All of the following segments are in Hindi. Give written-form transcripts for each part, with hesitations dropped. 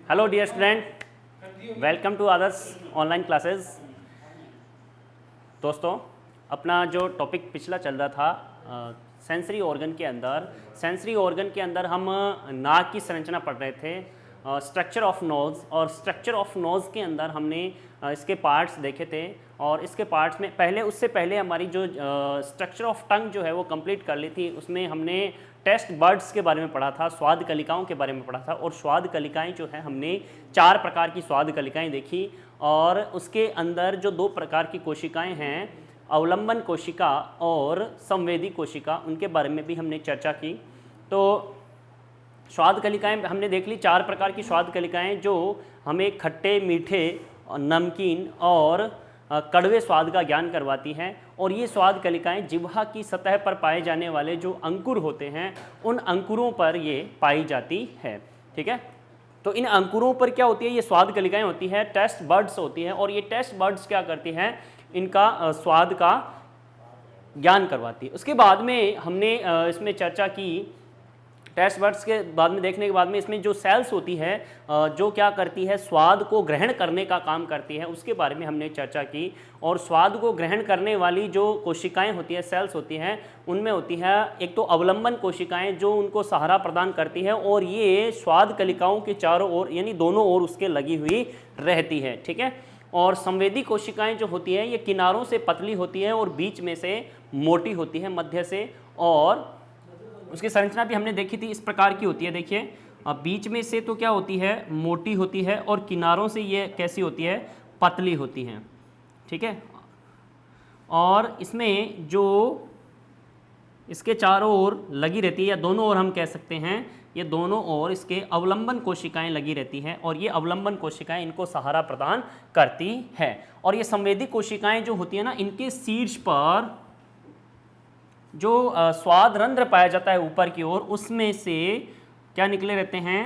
Hello dear student, welcome to Adarsh online classes. दोस्तों, अपना जो टॉपिक पिछला चल रहा था सेंसरी ऑर्गन के अंदर हम नाक की संरचना पढ़ रहे थे, स्ट्रक्चर ऑफ नोज़। और स्ट्रक्चर ऑफ नोज़ के अंदर हमने इसके पार्ट्स देखे थे और इसके पार्ट्स में उससे पहले हमारी जो स्ट्रक्चर ऑफ टंग जो है वो कंप्लीट कर ली थी। उसमें हमने टेस्ट बर्ड्स के बारे में पढ़ा था, स्वाद कलिकाओं के बारे में पढ़ा था। और स्वाद कलिकाएं जो है हमने 4 प्रकार की स्वाद कलिकाएं देखी और उसके अंदर जो 2 प्रकार की कोशिकाएं हैं, अवलंबन कोशिका और संवेदी कोशिका, उनके बारे में भी हमने चर्चा की। तो स्वाद कलिकाएं हमने देख ली, 4 प्रकार की स्वाद कलिकाएं जो हमें खट्टे, मीठे, नमकीन और कड़वे स्वाद का ज्ञान करवाती हैं। और ये स्वाद कलिकाएं जिह्वा की सतह पर पाए जाने वाले जो अंकुर होते हैं, उन अंकुरों पर ये पाई जाती है। ठीक है, तो इन अंकुरों पर क्या होती है, ये स्वाद कलिकाएं होती है, टेस्ट बर्ड्स होती हैं। और ये टेस्ट बर्ड्स क्या करती हैं, इनका स्वाद का ज्ञान करवाती है। उसके बाद में हमने इसमें चर्चा की, टेस्ट बर्ड्स के बाद में देखने के बाद में इसमें जो सेल्स होती है जो क्या करती है, स्वाद को ग्रहण करने का काम करती है, उसके बारे में हमने चर्चा की। और स्वाद को ग्रहण करने वाली जो कोशिकाएं होती है, सेल्स होती हैं, उनमें होती है एक तो अवलंबन कोशिकाएं जो उनको सहारा प्रदान करती है और ये स्वाद कलिकाओं के चारों ओर यानी दोनों ओर उसके लगी हुई रहती है। ठीक है, और संवेदी कोशिकाएं जो होती है ये किनारों से पतली होती है और बीच में से मोटी होती है, मध्य से। और उसकी संरचना भी हमने देखी थी, इस प्रकार की होती है। देखिए, बीच में से तो क्या होती है, मोटी होती है और किनारों से ये कैसी होती है, पतली होती हैं। ठीक है, और इसमें जो इसके चारों ओर लगी रहती है, या दोनों ओर हम कह सकते हैं, ये दोनों ओर इसके अवलंबन कोशिकाएं लगी रहती हैं और ये अवलंबन कोशिकाएं इनको सहारा प्रदान करती है। और ये संवेदी कोशिकाएं जो होती है ना, इनके शीर्ष पर जो स्वाद रंध्र पाया जाता है ऊपर की ओर, उसमें से क्या निकले रहते हैं,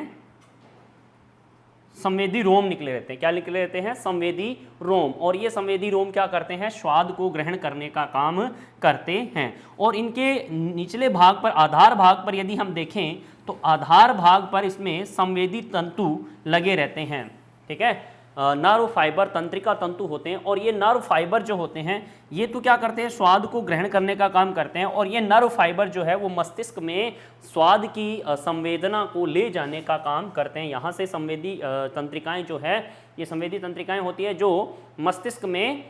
संवेदी रोम निकले रहते हैं। क्या निकले रहते हैं, संवेदी रोम। और ये संवेदी रोम क्या करते हैं, स्वाद को ग्रहण करने का काम करते हैं। और इनके निचले भाग पर, आधार भाग पर यदि हम देखें तो आधार भाग पर इसमें संवेदी तंतु लगे रहते हैं। ठीक है, नर्व फाइबर, तंत्रिका तंतु होते हैं। और ये नर्व फाइबर जो होते हैं ये तो क्या करते हैं, स्वाद को ग्रहण करने का काम करते हैं। और ये नर्व फाइबर जो है वो मस्तिष्क में स्वाद की संवेदना को ले जाने का काम करते हैं। यहाँ से संवेदी तंत्रिकाएं जो है, ये संवेदी तंत्रिकाएं होती है जो मस्तिष्क में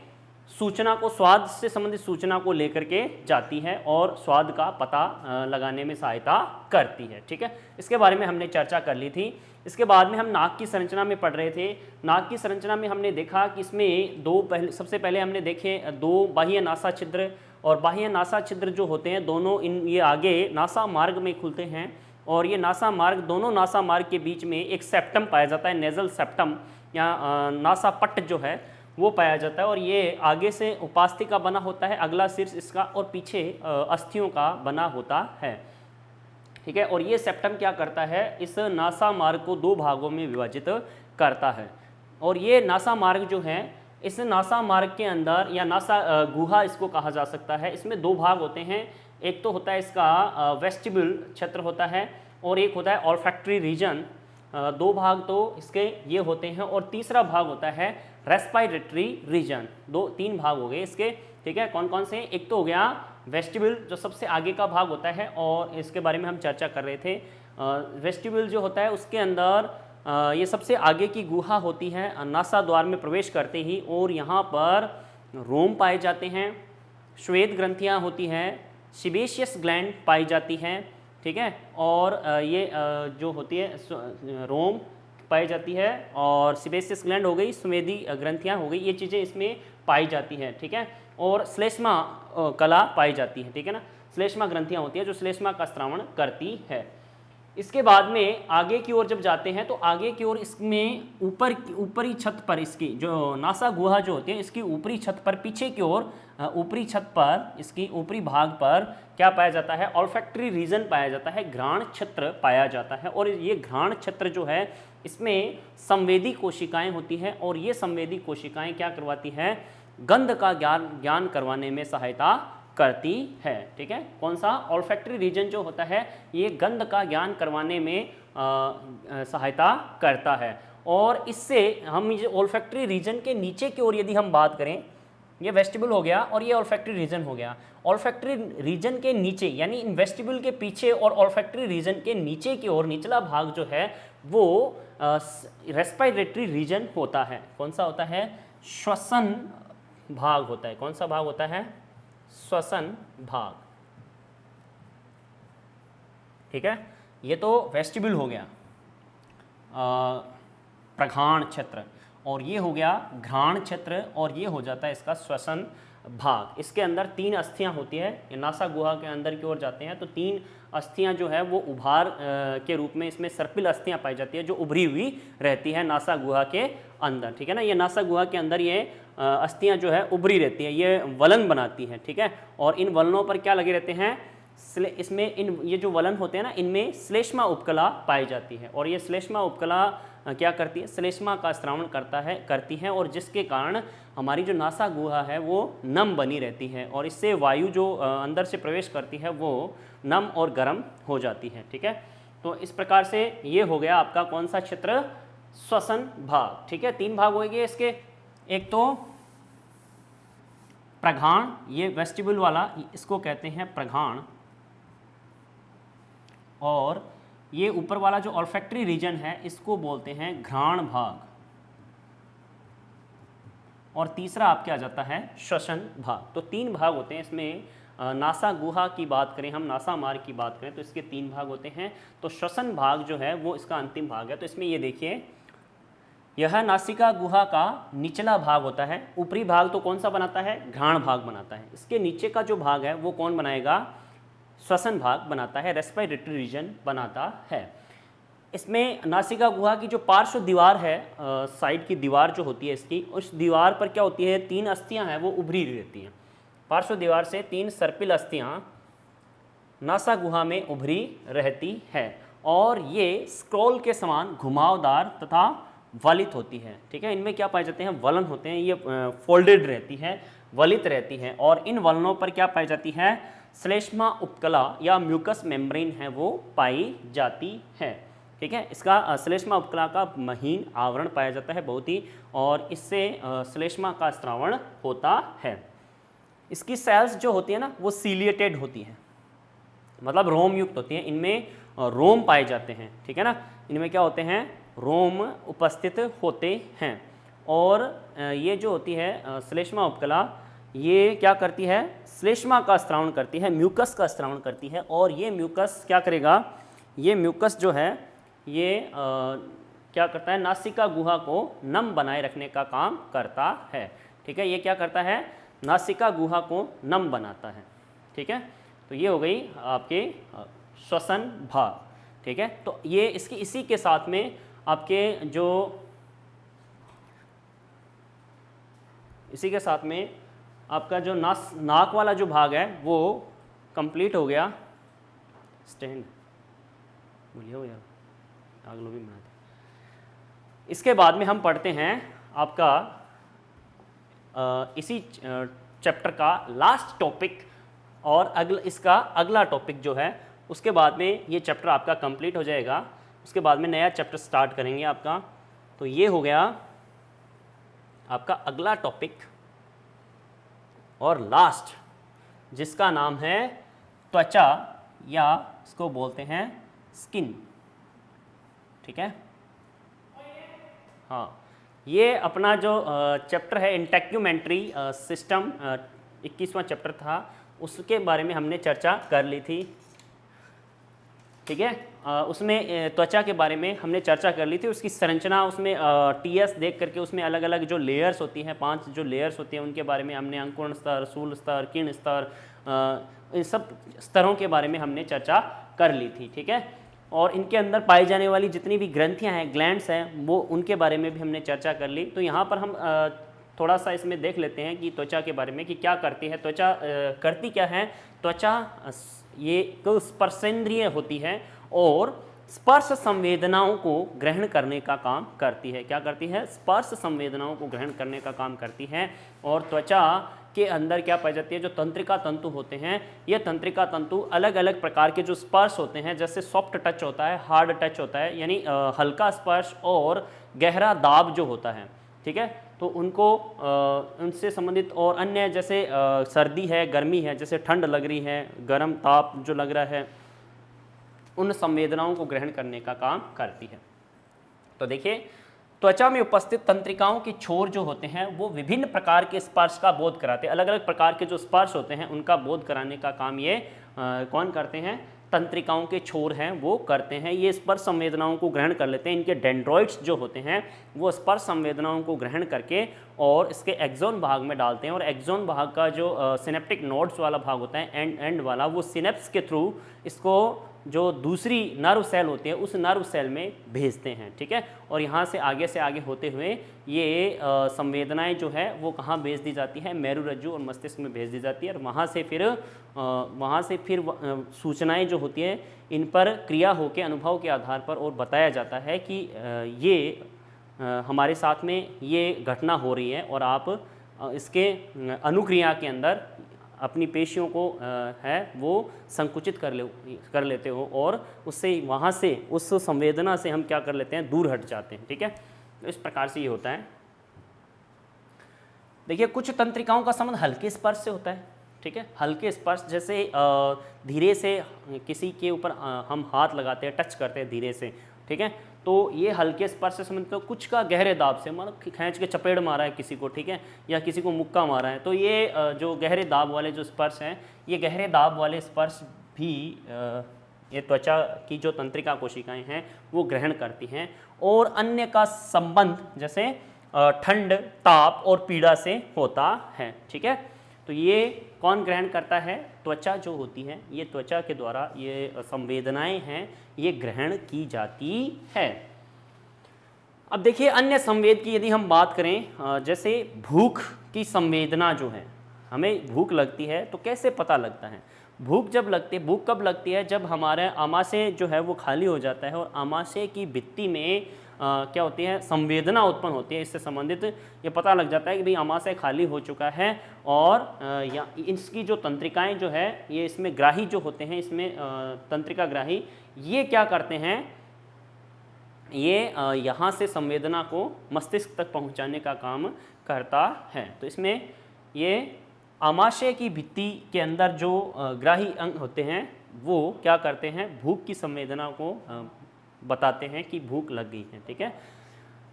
सूचना को, स्वाद से संबंधित सूचना को लेकर के जाती है और स्वाद का पता लगाने में सहायता करती है। ठीक है, इसके बारे में हमने चर्चा कर ली थी। इसके बाद में हम नाक की संरचना में पढ़ रहे थे। नाक की संरचना में हमने देखा कि इसमें सबसे पहले हमने देखे 2 बाह्य नासा छिद्र। और बाह्य नासा छिद्र जो होते हैं दोनों, ये आगे नासा मार्ग में खुलते हैं। और ये नासा मार्ग, दोनों नासा मार्ग के बीच में एक सेप्टम पाया जाता है, नेजल सेप्टम या नासा पट्ट जो है वो पाया जाता है। और ये आगे से उपास्थि का बना होता है, अगला शीर्ष इसका, और पीछे अस्थियों का बना होता है। ठीक है, और ये सेप्टम क्या करता है, इस नासा मार्ग को 2 भागों में विभाजित करता है। और ये नासा मार्ग जो है, इस नासा मार्ग के अंदर, या नासा गुहा इसको कहा जा सकता है, इसमें 2 भाग होते हैं। एक तो होता है इसका वेस्टिब्यूल क्षेत्र होता है और एक होता है ऑल्फैक्टरी रीजन। 2 भाग तो इसके ये होते हैं। और तीसरा भाग होता है रेस्पिरेटरी रीजन। 3 भाग हो गए इसके। ठीक है, कौन कौन से, एक तो हो गया वेस्टिब्यूल जो सबसे आगे का भाग होता है और इसके बारे में हम चर्चा कर रहे थे। वेस्टिब्यूल जो होता है उसके अंदर ये सबसे आगे की गुहा होती है नासा द्वार में प्रवेश करते ही। और यहाँ पर रोम पाए जाते हैं, श्वेत ग्रंथियाँ होती हैं, सीबेशियस ग्लैंड पाई जाती हैं। ठीक है, और ये जो होती है रोम पाई जाती है और सीबेशियस ग्लैंड हो गई, संवेदी ग्रंथियाँ हो गई, ये चीज़ें इसमें पाई जाती हैं। ठीक है, और श्लेष्मा कला पाई जाती है। ठीक है ना, श्लेष्मा ग्रंथियाँ होती है जो श्लेष्मा का स्रावण करती है। इसके बाद में आगे की ओर जब जाते हैं तो आगे की ओर इसमें ऊपरी छत पर, इसकी जो नासा गुहा जो होती है इसकी ऊपरी छत पर, पीछे की ओर ऊपरी छत पर, इसकी ऊपरी भाग पर क्या पाया जाता है, ऑल्फैक्टरी रीजन पाया जाता है, घ्राण क्षेत्र पाया जाता है। और ये घ्राण क्षेत्र जो है इसमें संवेदी कोशिकाएं होती हैं और ये संवेदी कोशिकाएं क्या करवाती हैं, गंध का ज्ञान करवाने में सहायता करती है। ठीक है, कौन सा, ऑल्फैक्टरी रीजन जो होता है ये गंध का ज्ञान करवाने में सहायता करता है। और इससे हम ये ओल्फैक्टरी रीजन के नीचे की ओर यदि हम बात करें, ये वेस्टिबुल हो गया और ये ओल्फैक्टरी रीजन हो गया। ओल्फैक्टरी रीजन के नीचे यानी इन वेस्टिबुल के पीछे और ओल्फैक्टरी रीजन के नीचे की ओर निचला भाग जो है वो रेस्पिरेटरी रीजन होता है। कौन सा होता है? श्वसन भाग होता है। कौन सा भाग होता है? श्वसन भाग। ठीक है, ये तो वेस्टिबुल हो गया, प्रघाण क्षेत्र, और ये हो गया घ्राण क्षेत्र, और ये हो जाता है इसका श्वसन भाग। इसके अंदर 3 अस्थियां होती है, ये नासा गुहा के अंदर की ओर जाते हैं तो 3 अस्थियां जो है वो उभार के रूप में इसमें सर्पिल अस्थियां पाई जाती है जो उभरी हुई रहती है नासा गुहा के अंदर। ठीक है ना, ये नासा गुहा के अंदर ये अस्थियां जो है उभरी रहती है, ये वलन बनाती हैं। ठीक है, और इन वलनों पर क्या लगे रहते हैं? इसमें ये जो वलन होते हैं ना, इनमें श्लेष्मा उपकला पाई जाती है, और ये श्लेष्मा उपकला क्या करती है? श्लेष्मा का स्रावण करती है, और जिसके कारण हमारी जो नासा गुहा है वो नम बनी रहती है, और इससे वायु जो अंदर से प्रवेश करती है वो नम और गर्म हो जाती है। ठीक है, तो इस प्रकार से ये हो गया आपका कौन सा क्षेत्र? श्वसन भाग। ठीक है, 3 भाग हो गए इसके। एक तो प्रघाण, ये वेस्टिबुल वाला, इसको कहते हैं प्रघाण, और ये ऊपर वाला जो ऑल्फैक्टरी रीजन है इसको बोलते हैं घ्राण भाग, और तीसरा आपके आ जाता है श्वसन भाग। तो 3 भाग होते हैं इसमें। नासा गुहा की बात करें हम, नासा मार्ग की बात करें तो इसके 3 भाग होते हैं। तो श्वसन भाग जो है वो इसका अंतिम भाग है। तो इसमें ये देखिए, यह नासिका गुहा का निचला भाग होता है। ऊपरी भाग तो कौन सा बनाता है? घ्राण भाग बनाता है। इसके नीचे का जो भाग है वो कौन बनाएगा? श्वसन भाग बनाता है, रेस्पिरेटरी रीजन बनाता है। इसमें नासिका गुहा की जो पार्श्व दीवार है, साइड की दीवार जो होती है इसकी, उस दीवार पर क्या होती है? 3 अस्थियां हैं वो उभरी रहती हैं। पार्श्व दीवार से 3 सर्पिल अस्थियां नासा गुहा में उभरी रहती है, और ये स्क्रॉल के समान घुमावदार तथा वलित होती है। ठीक है, इनमें क्या पाए जाते हैं? वलन होते हैं। ये फोल्डेड रहती है, वलित रहती है, और इन वलनों पर क्या पाई जाती है? श्लेष्मा उपकला या म्यूकस मेम्ब्रेन है वो पाई जाती है। ठीक है, इसका श्लेष्मा उपकला का महीन आवरण पाया जाता है बहुत ही, और इससे श्लेष्मा का स्रावण होता है। इसकी सेल्स जो होती है ना वो सीलिएटेड होती हैं, मतलब रोम युक्त होती हैं। इनमें रोम पाए जाते हैं। ठीक है ना, इनमें क्या होते हैं? रोम उपस्थित होते हैं। और ये जो होती है श्लेष्मा उपकला, ये क्या करती है? श्लेष्मा का स्रावण करती है, म्यूकस का स्रावण करती है, और ये म्यूकस क्या करेगा? ये म्यूकस जो है ये क्या करता है? नासिका गुहा को नम बनाए रखने का काम करता है। ठीक है, ये क्या करता है? नासिका गुहा को नम बनाता है। ठीक है, तो ये हो गई आपके श्वसन भाग। ठीक है, तो ये इसी के साथ में आपके जो इसी के साथ में आपका जो नाक वाला जो भाग है वो कंप्लीट हो गया। स्टैंड बोलिए हो यार, अगलो भी बनाते। इसके बाद में हम पढ़ते हैं आपका इसी चैप्टर का लास्ट टॉपिक, और इसका अगला टॉपिक जो है उसके बाद में ये चैप्टर आपका कंप्लीट हो जाएगा। उसके बाद में नया चैप्टर स्टार्ट करेंगे आपका। तो ये हो गया आपका अगला टॉपिक और लास्ट, जिसका नाम है त्वचा, या इसको बोलते हैं स्किन। ठीक है, हाँ, ये अपना जो चैप्टर है इंटेग्यूमेंट्री सिस्टम 21वां चैप्टर था, उसके बारे में हमने चर्चा कर ली थी। ठीक है, उसमें त्वचा के बारे में हमने चर्चा कर ली थी। उसकी संरचना, उसमें टीएस देख करके उसमें अलग अलग जो लेयर्स होती हैं, 5 जो लेयर्स होती हैं उनके बारे में हमने अंकुरण स्तर, शूल स्तर, किरण स्तर, इन सब स्तरों के बारे में हमने चर्चा कर ली थी। ठीक है, और इनके अंदर पाई जाने वाली जितनी भी ग्रंथियां हैं, ग्लैंड्स हैं, वो उनके बारे में भी हमने चर्चा कर ली। तो यहाँ पर हम थोड़ा सा इसमें देख लेते हैं कि त्वचा के बारे में कि क्या करती है त्वचा। करती क्या है त्वचा? ये तो स्पर्शेंद्रिय होती है और स्पर्श संवेदनाओं को ग्रहण करने का काम करती है। क्या करती है? स्पर्श संवेदनाओं को ग्रहण करने का काम करती है। और त्वचा के अंदर क्या पाई जाती है, जो तंत्रिका तंतु होते हैं, ये तंत्रिका तंतु अलग अलग प्रकार के जो स्पर्श होते हैं, जैसे सॉफ्ट टच होता है, हार्ड टच होता है, यानी हल्का स्पर्श और गहरा दाब जो होता है, ठीक है, तो उनको उनसे संबंधित और अन्य जैसे सर्दी है, गर्मी है, जैसे ठंड लग रही है, गर्म ताप जो लग रहा है, उन संवेदनाओं को ग्रहण करने का काम करती है। तो देखिए, त्वचा में उपस्थित तंत्रिकाओं के छोर जो होते हैं वो विभिन्न प्रकार के स्पर्श का बोध कराते हैं। अलग अलग प्रकार के जो स्पर्श होते हैं उनका बोध कराने का काम ये कौन करते हैं, तंत्रिकाओं के छोर हैं वो करते हैं। ये स्पर्श संवेदनाओं को ग्रहण कर लेते हैं। इनके डेंड्रॉइड्स जो होते हैं वो स्पर्श संवेदनाओं को ग्रहण करके और इसके एक्सोन भाग में डालते हैं, और एक्सोन भाग का जो सिनेप्टिक नोड्स वाला भाग होता है, एंड वाला, वो सिनेप्स के थ्रू इसको जो दूसरी नर्व सेल होती है उस नर्व सेल में भेजते हैं, ठीक है। और यहाँ से आगे होते हुए ये संवेदनाएं जो है वो कहाँ भेज दी जाती है, मेरुरज्जु और मस्तिष्क में भेज दी जाती है, और वहाँ से फिर सूचनाएं जो होती हैं इन पर क्रिया होकर अनुभव के आधार पर और बताया जाता है कि ये हमारे साथ में ये घटना हो रही है, और आप इसके अनुक्रिया के अंदर अपनी पेशियों को है वो संकुचित कर लेते हो, और उससे वहाँ से उस संवेदना से हम क्या कर लेते हैं, दूर हट जाते हैं, ठीक है। तो इस प्रकार से ये होता है। देखिए, कुछ तंत्रिकाओं का संबंध हल्के स्पर्श से होता है, ठीक है। हल्के स्पर्श जैसे धीरे से किसी के ऊपर हम हाथ लगाते हैं, टच करते हैं धीरे से, ठीक है, तो ये हल्के स्पर्श से संबंधित। तो कुछ का गहरे दाब से, मतलब खींच के चपेड़ मारा है किसी को, ठीक है, या किसी को मुक्का मारा है, तो ये जो गहरे दाब वाले जो स्पर्श हैं, ये गहरे दाब वाले स्पर्श भी ये त्वचा की जो तंत्रिका कोशिकाएं हैं वो ग्रहण करती हैं। और अन्य का संबंध जैसे ठंड, ताप और पीड़ा से होता है, ठीक है। तो ये कौन ग्रहण करता है, त्वचा जो होती है, ये त्वचा के द्वारा ये संवेदनाएं हैं ये ग्रहण की जाती है। अब देखिए, अन्य संवेद की यदि हम बात करें, जैसे भूख की संवेदना जो है, हमें भूख लगती है तो कैसे पता लगता है, भूख कब लगती है, जब हमारे आमाशय जो है वो खाली हो जाता है और आमाशय की भित्ति में क्या होती है, संवेदना उत्पन्न होती है। इससे संबंधित ये पता लग जाता है कि भाई आमाशय खाली हो चुका है, और इसकी जो तंत्रिकाएं जो है, ये इसमें ग्राही जो होते हैं, इसमें तंत्रिका ग्राही, ये क्या करते हैं, ये यहाँ से संवेदना को मस्तिष्क तक पहुँचाने का काम करता है। तो इसमें ये आमाशय की भित्ति के अंदर जो ग्राही अंग होते हैं वो क्या करते हैं, भूख की संवेदना को बताते हैं कि भूख लग गई है, ठीक है।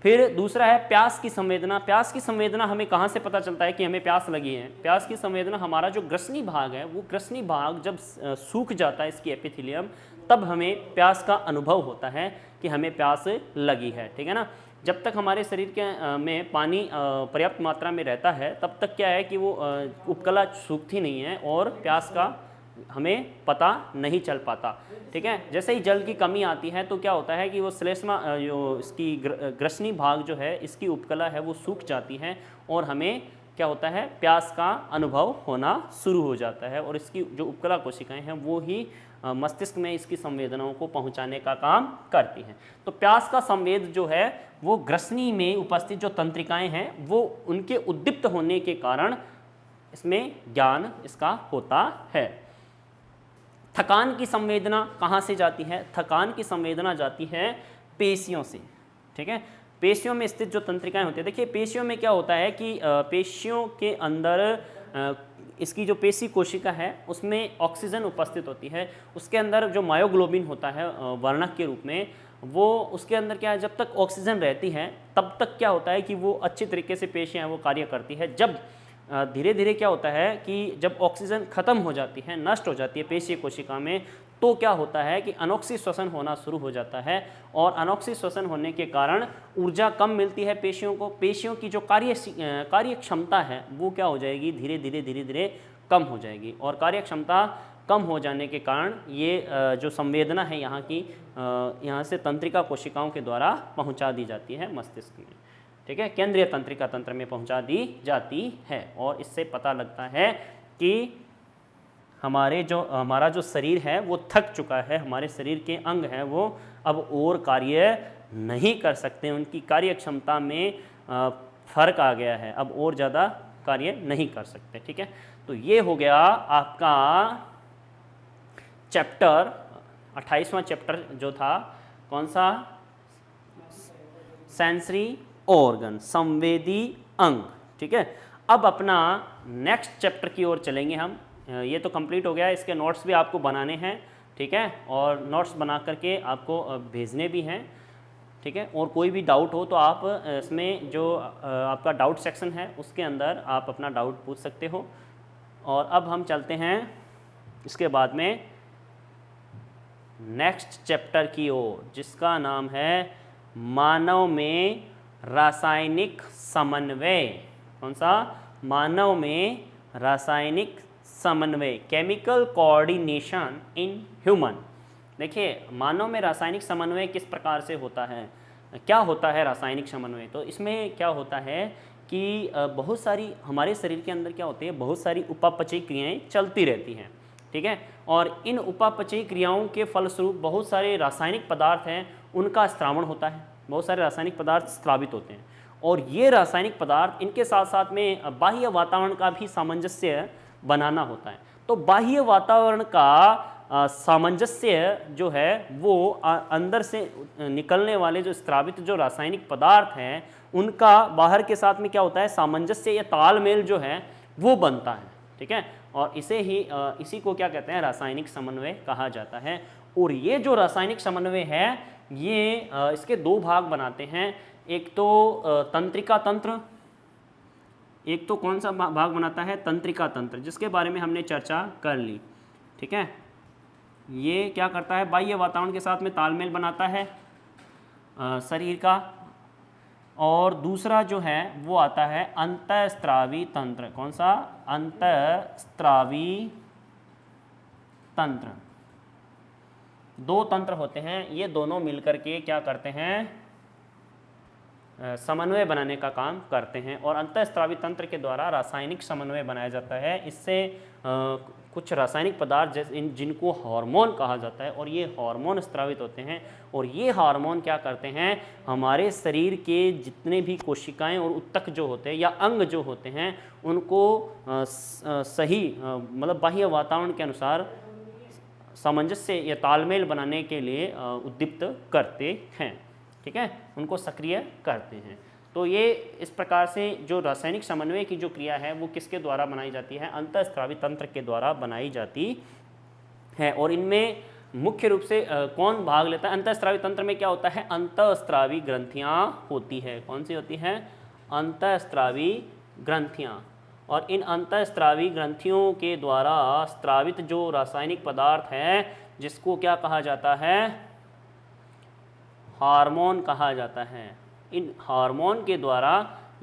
फिर दूसरा है प्यास की संवेदना। प्यास की संवेदना हमें कहाँ से पता चलता है कि हमें प्यास लगी है। प्यास की संवेदना, हमारा जो ग्रसनी भाग है, वो ग्रसनी भाग जब सूख जाता है, इसकी एपिथेलियम, तब हमें प्यास का अनुभव होता है कि हमें प्यास लगी है, ठीक है ना। जब तक हमारे शरीर के में पानी पर्याप्त मात्रा में रहता है, तब तक क्या है कि वो उपकला सूखती नहीं है और प्यास का हमें पता नहीं चल पाता, ठीक है। जैसे ही जल की कमी आती है तो क्या होता है कि वो श्लेष्मा जो इसकी ग्रसनी भाग जो है, इसकी उपकला है, वो सूख जाती है और हमें क्या होता है, प्यास का अनुभव होना शुरू हो जाता है, और इसकी जो उपकला कोशिकाएं हैं वो ही मस्तिष्क में इसकी संवेदनाओं को पहुंचाने का काम करती हैं। तो प्यास का संवेद जो है वो ग्रसनी में उपस्थित जो तंत्रिकाएं हैं वो उनके उद्दीप्त होने के कारण इसमें ज्ञान इसका होता है। थकान की संवेदना कहाँ से जाती है, थकान की संवेदना जाती है पेशियों से, ठीक है। पेशियों में स्थित जो तंत्रिकाएं होती है, देखिए पेशियों में क्या होता है कि पेशियों के अंदर इसकी जो पेशी कोशिका है उसमें ऑक्सीजन उपस्थित होती है। उसके अंदर जो मायोग्लोबिन होता है वर्णक के रूप में, वो उसके अंदर क्या है, जब तक ऑक्सीजन रहती है तब तक क्या होता है कि वो अच्छी तरीके से पेशियां वो कार्य करती है। जब धीरे धीरे क्या होता है कि जब ऑक्सीजन खत्म हो जाती है, नष्ट हो जाती है पेशीय कोशिका में, तो क्या होता है कि अनोक्सी श्वसन होना शुरू हो जाता है, और अनोक्सी श्वसन होने के कारण ऊर्जा कम मिलती है पेशियों को। पेशियों की जो कार्य क्षमता है वो क्या हो जाएगी, धीरे धीरे कम हो जाएगी, और कार्य क्षमता कम हो जाने के कारण ये जो संवेदना है यहाँ से तंत्रिका कोशिकाओं के द्वारा पहुँचा दी जाती है मस्तिष्क में, ठीक है, केंद्रीय तंत्रिका तंत्र में पहुँचा दी जाती है। और इससे पता लगता है कि हमारा जो शरीर है वो थक चुका है, हमारे शरीर के अंग हैं वो अब और कार्य नहीं कर सकते, उनकी कार्य क्षमता में फर्क आ गया है, अब और ज़्यादा कार्य नहीं कर सकते। ठीक है, तो ये हो गया आपका चैप्टर 28वां चैप्टर जो था, कौन सा, सेंसरी ऑर्गन, संवेदी अंग। ठीक है, अब अपना नेक्स्ट चैप्टर की ओर चलेंगे हम। ये तो कंप्लीट हो गया, इसके नोट्स भी आपको बनाने हैं। ठीक है, और नोट्स बना करके आपको भेजने भी हैं। ठीक है, और कोई भी डाउट हो तो आप इसमें जो आपका डाउट सेक्शन है उसके अंदर आप अपना डाउट पूछ सकते हो। और अब हम चलते हैं इसके बाद में नेक्स्ट चैप्टर की ओर, जिसका नाम है मानव में रासायनिक समन्वय। कौन सा? मानव में रासायनिक समन्वय, केमिकल कोऑर्डिनेशन इन ह्यूमन। देखिए, मानव में रासायनिक समन्वय किस प्रकार से होता है, क्या होता है रासायनिक समन्वय। तो इसमें क्या होता है कि बहुत सारी हमारे शरीर के अंदर क्या होती है, बहुत सारी उपापचयी क्रियाएं चलती रहती हैं। ठीक है, और इन उपापचयी क्रियाओं के फलस्वरूप बहुत सारे रासायनिक पदार्थ हैं, उनका स्त्रावण होता है, बहुत सारे रासायनिक पदार्थ स्रावित होते हैं। और ये रासायनिक पदार्थ, इनके साथ साथ में बाह्य वातावरण का भी सामंजस्य बनाना होता है। तो बाह्य वातावरण का सामंजस्य जो है वो अंदर से निकलने वाले जो स्रावित जो रासायनिक पदार्थ हैं उनका बाहर के साथ में क्या होता है, सामंजस्य या तालमेल जो है वो बनता है। ठीक है, और इसी को क्या कहते हैं, रासायनिक समन्वय कहा जाता है। और ये जो रासायनिक समन्वय है ये इसके दो भाग बनाते हैं, एक तो तंत्रिका तंत्र, एक तो कौन सा भाग बनाता है, तंत्रिका तंत्र, जिसके बारे में हमने चर्चा कर ली। ठीक है, ये क्या करता है, बाह्य वातावरण के साथ में तालमेल बनाता है शरीर का। और दूसरा जो है वो आता है अंतःस्रावी तंत्र। कौन सा? अंतःस्रावी तंत्र। दो तंत्र होते हैं, ये दोनों मिलकर के क्या करते हैं, समन्वय बनाने का काम करते हैं। और अंतःस्रावी तंत्र के द्वारा रासायनिक समन्वय बनाया जाता है। इससे कुछ रासायनिक पदार्थ जैसे जिनको हार्मोन कहा जाता है, और ये हार्मोन स्रावित होते हैं। और ये हार्मोन क्या करते हैं, हमारे शरीर के जितने भी कोशिकाएं और उत्तक जो होते हैं या अंग जो होते हैं उनको सही मतलब बाह्य वातावरण के अनुसार सामंजस्य या तालमेल बनाने के लिए उद्दीप्त करते हैं। ठीक है, उनको सक्रिय करते हैं। तो ये इस प्रकार से जो रासायनिक समन्वय की जो क्रिया है वो किसके द्वारा बनाई जाती है, अंतःस्रावी तंत्र के द्वारा बनाई जाती है। और इनमें मुख्य रूप से कौन भाग लेता है, अंतःस्रावी तंत्र में क्या होता है, अंतःस्रावी ग्रंथियाँ होती है। कौन सी होती हैं, अंतःस्रावी ग्रंथियाँ। और इन अंतःस्रावी ग्रंथियों के द्वारा स्रावित जो रासायनिक पदार्थ है जिसको क्या कहा जाता है, हार्मोन कहा जाता है। इन हार्मोन के द्वारा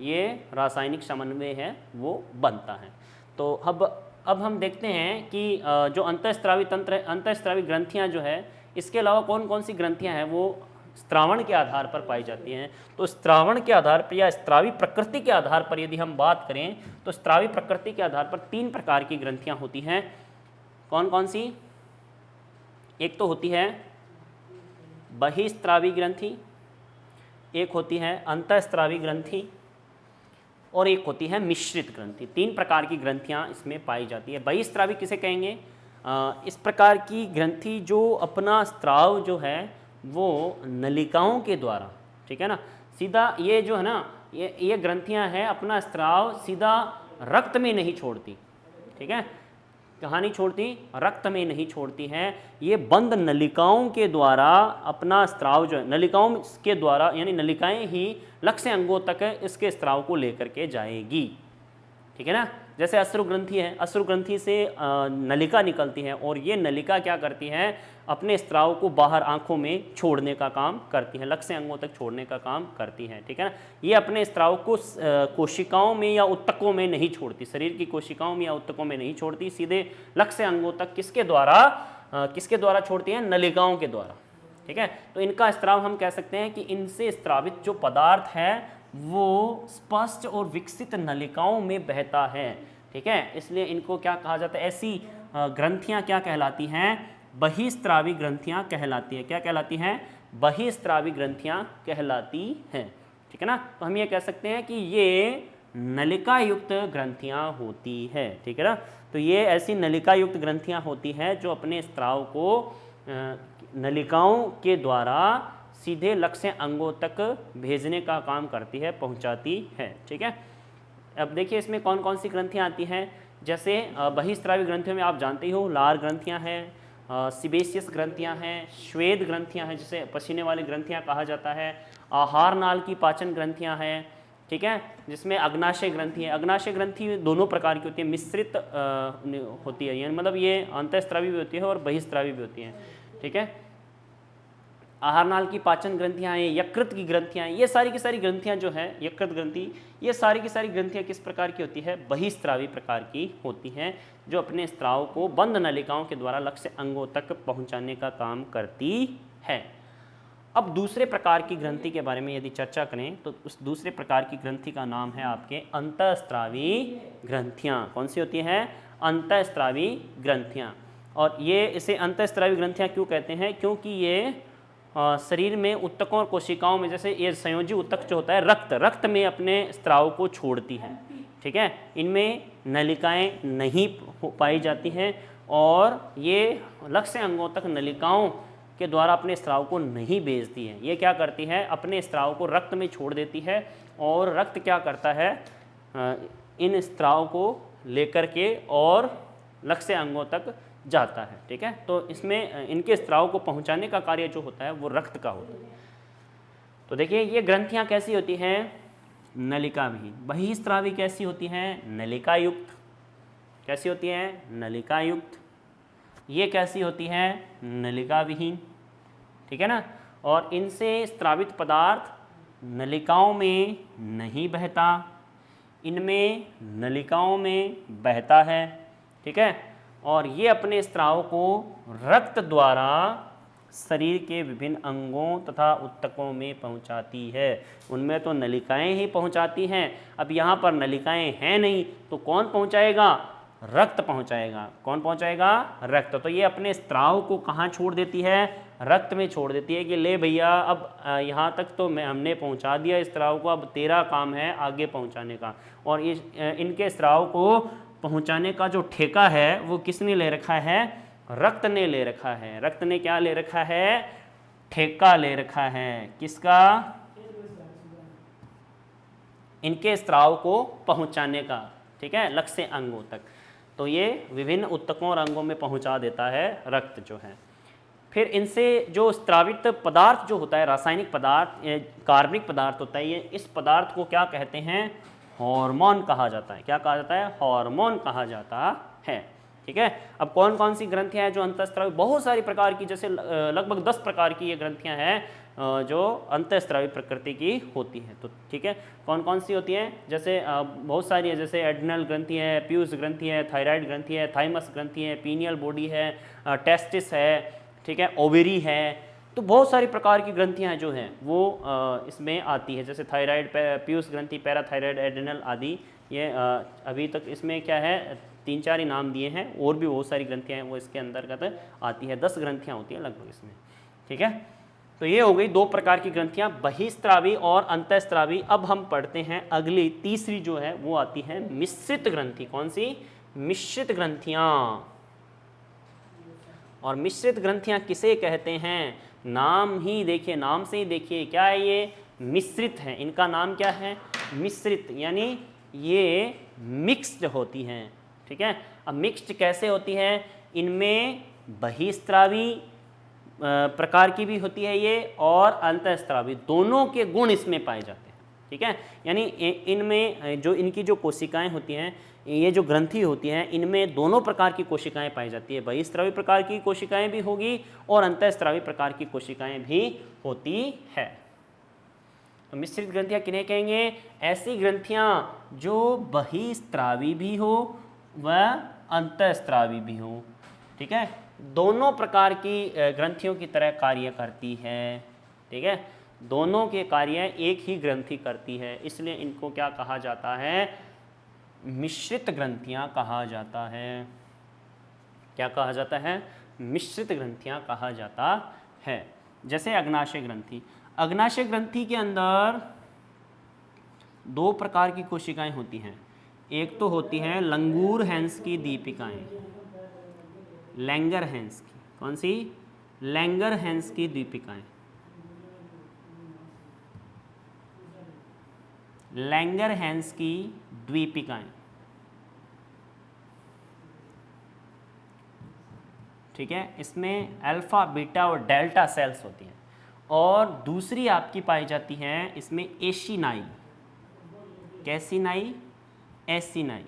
ये रासायनिक समन्वय है वो बनता है। तो अब हम देखते हैं कि जो अंतःस्रावी तंत्र, अंतःस्रावी ग्रंथियां जो है, इसके अलावा कौन कौन सी ग्रंथियां हैं वो स्त्रावण के आधार पर पाई जाती हैं। तो स्त्रावण के आधार पर या स्त्रावी प्रकृति के आधार पर यदि हम बात करें तो स्त्रावी प्रकृति के आधार पर 3 प्रकार की ग्रंथियां होती हैं। कौन कौन सी? एक तो होती है बहिस्त्रावी ग्रंथि, एक होती है अंतःस्रावी ग्रंथि, और एक होती है मिश्रित ग्रंथि। 3 प्रकार की ग्रंथियां इसमें पाई जाती है। बहिस्त्रावी किसे कहेंगे? इस प्रकार की ग्रंथि जो अपना स्त्राव जो है वो नलिकाओं के द्वारा, ठीक है ना, सीधा ये जो है ना, ये ग्रंथियां हैं अपना स्त्राव सीधा रक्त में नहीं छोड़ती। ठीक है, कहाँ नहीं छोड़ती? रक्त में नहीं छोड़ती हैं। ये बंद नलिकाओं के द्वारा अपना स्राव जो है, नलिकाओं के द्वारा, यानी नलिकाएं ही लक्ष्य अंगों तक इसके स्राव को लेकर के जाएगी। ठीक है ना, जैसे अश्रु ग्रंथि है, अश्रु ग्रंथि से नलिका निकलती है और ये नलिका क्या करती है, अपने स्राव को बाहर आंखों में छोड़ने का काम करती है, लक्ष्य अंगों तक छोड़ने का काम करती है। ठीक है ना, ये अपने स्राव को कोशिकाओं में या उत्तकों में नहीं छोड़ती, शरीर की कोशिकाओं में या उत्तकों में नहीं छोड़ती, सीधे लक्ष्य अंगों तक किसके द्वारा छोड़ती है? नलिकाओं के द्वारा। ठीक है, तो इनका स्राव हम कह सकते हैं कि इनसे स्रावित जो पदार्थ है वो स्पष्ट और विकसित नलिकाओं में बहता है। ठीक है, इसलिए इनको क्या कहा जाता है, ऐसी ग्रंथियां क्या कहलाती हैं? बहिस्त्रावी ग्रंथियां कहलाती है। क्या कहलाती हैं? बहिस्त्रावी ग्रंथियां कहलाती हैं। ठीक है ना, तो हम ये कह सकते हैं कि ये नलिका युक्त ग्रंथियां होती है। ठीक है ना, तो ये ऐसी नलिका युक्त ग्रंथियां होती हैं जो अपने स्त्राव को नलिकाओं के द्वारा सीधे लक्ष्य अंगों तक भेजने का काम करती है, पहुंचाती है। ठीक है, अब देखिए इसमें कौन कौन सी ग्रंथियां आती हैं। जैसे बहिस्त्रावी ग्रंथियों में आप जानते हो लार ग्रंथियां हैं, सिबेशियस ग्रंथियां हैं, श्वेद ग्रंथियां हैं जिसे पसीने वाली ग्रंथियां कहा जाता है, आहार नाल की पाचन ग्रंथियां हैं। ठीक है, जिसमें अग्नाशय ग्रंथि है। अग्नाशय ग्रंथि दोनों प्रकार की होती है, मिश्रित होती है, यानी मतलब ये अंतःस्त्रावी भी होती है और बहिस्त्रावी भी होती है। ठीक है, आहार नाल की पाचन ग्रंथियां हैं, यकृत की ग्रंथियां हैं, ये सारी की सारी ग्रंथियां जो है, यकृत ग्रंथि, ये सारी की सारी ग्रंथियां किस प्रकार की होती है, बहिस्त्रावी प्रकार की होती हैं, जो अपने स्त्राव को बंद नलिकाओं के द्वारा लक्ष्य अंगों तक पहुंचाने का काम करती है। अब दूसरे प्रकार की ग्रंथि के बारे में यदि चर्चा करें तो उस दूसरे प्रकार की ग्रंथि का नाम है आपके अंतःस्त्रावी ग्रंथियां। कौन सी होती हैं, अंतःस्त्रावी ग्रंथियां। और ये इसे अंतःस्त्रावी ग्रंथियां क्यों कहते हैं, क्योंकि ये शरीर में ऊतकों और कोशिकाओं में, जैसे ये संयोजी ऊतक जो होता है रक्त में अपने स्त्राव को छोड़ती है। ठीक है, इनमें नलिकाएं नहीं पाई जाती हैं और ये लक्ष्य अंगों तक नलिकाओं के द्वारा अपने स्त्राव को नहीं भेजती है। ये क्या करती है, अपने स्त्राव को रक्त में छोड़ देती है और रक्त क्या करता है, इन स्त्राव को लेकर के और लक्ष्य अंगों तक जाता है। ठीक है, तो इसमें इनके स्त्राव को पहुंचाने का कार्य जो होता है वो रक्त का होता है। तो देखिए ये ग्रंथियां कैसी होती हैं, नलिका विहीन। बहिस्त्रावी कैसी होती हैं, नलिका युक्त। कैसी होती हैं, नलिका युक्त। ये कैसी होती है, नलिका विहीन। ठीक है ना, और इनसे स्त्रावित पदार्थ नलिकाओं में नहीं बहता, इनमें नलिकाओं में बहता है। ठीक है, और ये अपने स्त्राव को रक्त द्वारा शरीर के विभिन्न अंगों तथा ऊतकों में पहुंचाती है। उनमें तो नलिकाएं ही पहुंचाती हैं, अब यहाँ पर नलिकाएं हैं नहीं तो कौन पहुंचाएगा, रक्त पहुंचाएगा। कौन पहुंचाएगा, रक्त। तो ये अपने स्त्राव को कहाँ छोड़ देती है, रक्त में छोड़ देती है कि ले भैया अब यहाँ तक तो हमने पहुंचा दिया स्त्राव को, अब तेरा काम है आगे पहुंचाने का। और इनके स्त्राव को पहुंचाने का जो ठेका है वो किसने ले रखा है, रक्त ने ले रखा है। रक्त ने क्या ले रखा है, ठेका ले रखा है, किसका, इनके स्त्राव को पहुंचाने का। ठीक है, लक्ष्य अंगों तक। तो ये विभिन्न ऊतकों और अंगों में पहुंचा देता है रक्त जो है। फिर इनसे जो स्त्रावित पदार्थ जो होता है, रासायनिक पदार्थ, कार्बनिक पदार्थ होता है, ये इस पदार्थ को क्या कहते हैं, हार्मोन कहा जाता है। क्या कहा जाता है, हार्मोन कहा जाता है। ठीक है, अब कौन कौन सी ग्रंथियां हैं जो अंतःस्त्रावी, बहुत सारी प्रकार की, जैसे लगभग 10 प्रकार की ये ग्रंथियां हैं जो अंतःस्त्रावी प्रकृति की होती हैं। तो ठीक है, कौन कौन सी होती हैं, जैसे बहुत सारी है, जैसे एड्रिनल ग्रंथि है, पीयूष ग्रंथि है, थायराइड ग्रंथि है, थाइमस ग्रंथि है, पीनियल बॉडी है, टेस्टिस है, ठीक है, ओवेरी है। तो बहुत सारी प्रकार की ग्रंथियां जो हैं वो इसमें आती है, जैसे थायराइड, पीयूष ग्रंथि, पैराथायराइड, एड्रिनल आदि। ये अभी तक इसमें क्या है, 3-4 ही नाम दिए हैं, और भी बहुत सारी ग्रंथियां हैं वो इसके अंतर्गत आती है। 10 ग्रंथियां होती हैं लगभग इसमें। ठीक है, तो ये हो गई 2 प्रकार की ग्रंथियां, बहिस्त्रावी और अंतःस्त्रावी। अब हम पढ़ते हैं अगली तीसरी जो है वो आती है मिश्रित ग्रंथि। कौन सी, मिश्रित ग्रंथियां। और मिश्रित ग्रंथियां किसे कहते हैं, नाम ही देखिए, नाम से ही देखिए क्या है, ये मिश्रित है। इनका नाम क्या है, मिश्रित, यानी ये मिक्स्ड होती हैं। ठीक है, अब मिक्स्ड कैसे होती है, इनमें बहिस्त्रावी प्रकार की भी होती है ये, और अंतःस्त्रावी, दोनों के गुण इसमें पाए जाते हैं। ठीक है, यानी इनमें जो इनकी जो कोशिकाएं होती हैं, ये जो ग्रंथि होती हैं, इनमें दोनों प्रकार की कोशिकाएं पाई जाती है। बहिस्त्रावी प्रकार की कोशिकाएं भी होगी और अंतःस्त्रावी प्रकार की कोशिकाएं भी होती है। तो मिश्रित ग्रंथियां किन्हें कहेंगे, ऐसी ग्रंथियां जो बहिस्त्रावी भी हो व अंतःस्त्रावी भी हो। ठीक है, दोनों प्रकार की ग्रंथियों की तरह कार्य करती है। ठीक है, दोनों के कार्य एक ही ग्रंथि करती है, इसलिए इनको क्या कहा जाता है, मिश्रित ग्रंथियां कहा जाता है। क्या कहा जाता है, मिश्रित ग्रंथियां कहा जाता है। जैसे अग्नाशय ग्रंथि, अग्नाशय ग्रंथि के अंदर दो प्रकार की कोशिकाएं होती हैं। एक तो होती हैं लंगूरहैंस की दीपिकाएं, लैंगरहैंस की, कौन सी? लैंगरहैंस की दीपिकाएं, लैंगरहैंस की द्वीपिकाएं, ठीक है। इसमें अल्फा, बीटा और डेल्टा सेल्स होती हैं। और दूसरी आपकी पाई जाती है इसमें एशिनाई, कैसिनाई, एसिनाई।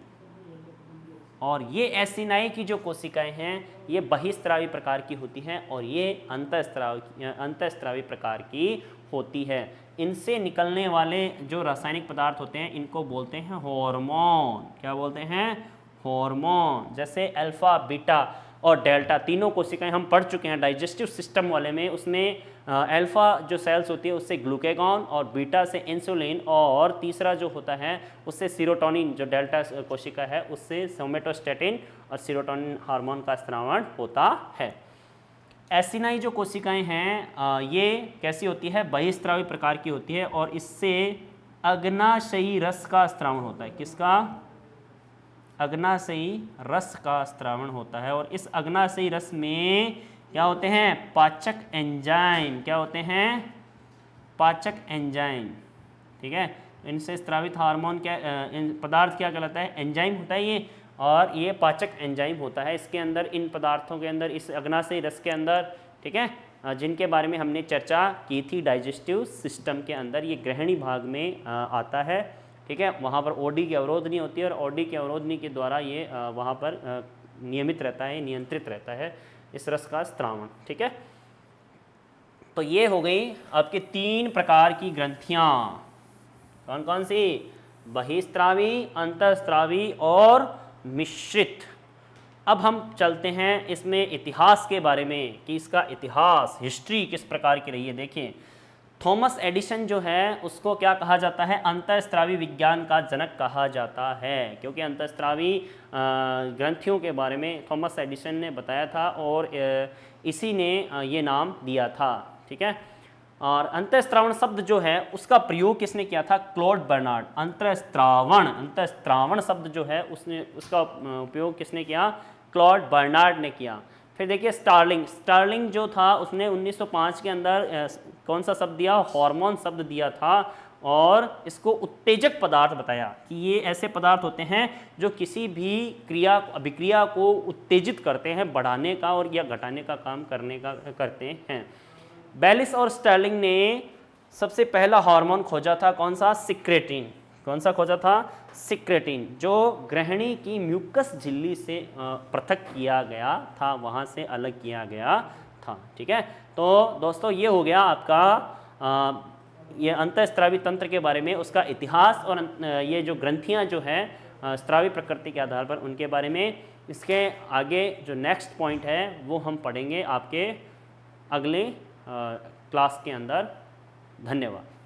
और ये एसिनाई की जो कोशिकाएं हैं ये बहिस्त्रावी प्रकार की होती हैं और ये अंतःस्त्रावी प्रकार की होती है। इनसे निकलने वाले जो रासायनिक पदार्थ होते हैं इनको बोलते हैं हार्मोन। क्या बोलते हैं? हार्मोन। जैसे अल्फा, बीटा और डेल्टा तीनों कोशिकाएं हम पढ़ चुके हैं डाइजेस्टिव सिस्टम वाले में। उसमें अल्फा जो सेल्स होती है उससे ग्लूकेगॉन और बीटा से इंसुलिन और तीसरा जो होता है उससे सीरोटोनिन, जो डेल्टा कोशिका है उससे सोमेटोस्टेटिन और सीरोटोनिन हार्मोन का स्रावण होता है। एसिनाई जो कोशिकाएं हैं ये कैसी होती है? बहिस्त्रावी प्रकार की होती है और इससे अग्नाशयी रस का स्रावण होता है। किसका? अग्नाशयी रस का स्रावण होता है। और इस अग्नाशयी रस में क्या होते हैं? पाचक एंजाइम। क्या होते हैं? पाचक एंजाइम, ठीक है। इनसे स्रावित हार्मोन क्या पदार्थ क्या कहलाता है? एंजाइम होता है ये, और ये पाचक एंजाइम होता है। इसके अंदर, इन पदार्थों के अंदर, इस अग्नाशयी रस के अंदर, ठीक है, जिनके बारे में हमने चर्चा की थी डाइजेस्टिव सिस्टम के अंदर, ये ग्रहणी भाग में आता है, ठीक है। वहाँ पर ओडी की अवरोधनी होती है और ओडी की अवरोधनी के द्वारा ये वहाँ पर नियमित रहता है, नियंत्रित रहता है इस रस का स्रावण, ठीक है। तो ये हो गई आपके 3 प्रकार की ग्रंथियाँ। कौन कौन सी? बहिस्त्रावी, अंतःस्त्रावी और मिश्रित। अब हम चलते हैं इसमें इतिहास के बारे में कि इसका इतिहास, हिस्ट्री किस प्रकार की रही है। देखिए, थॉमस एडिसन जो है उसको क्या कहा जाता है? अंतःस्रावी विज्ञान का जनक कहा जाता है, क्योंकि अंतःस्रावी ग्रंथियों के बारे में थॉमस एडिसन ने बताया था और इसी ने ये नाम दिया था, ठीक है। और अंतःस्रावण शब्द जो है उसका प्रयोग किसने किया था? Claude Bernard. अंतःस्रावण शब्द जो है उसका उपयोग किसने किया? क्लॉड बर्नार्ड ने किया। फिर देखिए स्टार्लिंग जो था उसने 1905 के अंदर कौन सा शब्द दिया? हार्मोन शब्द दिया था और इसको उत्तेजक पदार्थ बताया कि ये ऐसे पदार्थ होते हैं जो किसी भी अभिक्रिया को उत्तेजित करते हैं, बढ़ाने का और या घटाने का काम करते हैं। बेलिस और स्टार्लिंग ने सबसे पहला हार्मोन खोजा था, कौन सा? सिक्रेटिन। कौन सा खोजा था? सिक्रेटिन, जो ग्रहणी की म्यूकस झिल्ली से पृथक किया गया था, वहाँ से अलग किया गया था, ठीक है। तो दोस्तों ये हो गया आपका ये अंतःस्रावी तंत्र के बारे में, उसका इतिहास और ये जो ग्रंथियाँ जो हैं स्रावी प्रकृति के आधार पर उनके बारे में। इसके आगे जो नेक्स्ट पॉइंट है वो हम पढ़ेंगे आपके अगले क्लास के अंदर। धन्यवाद।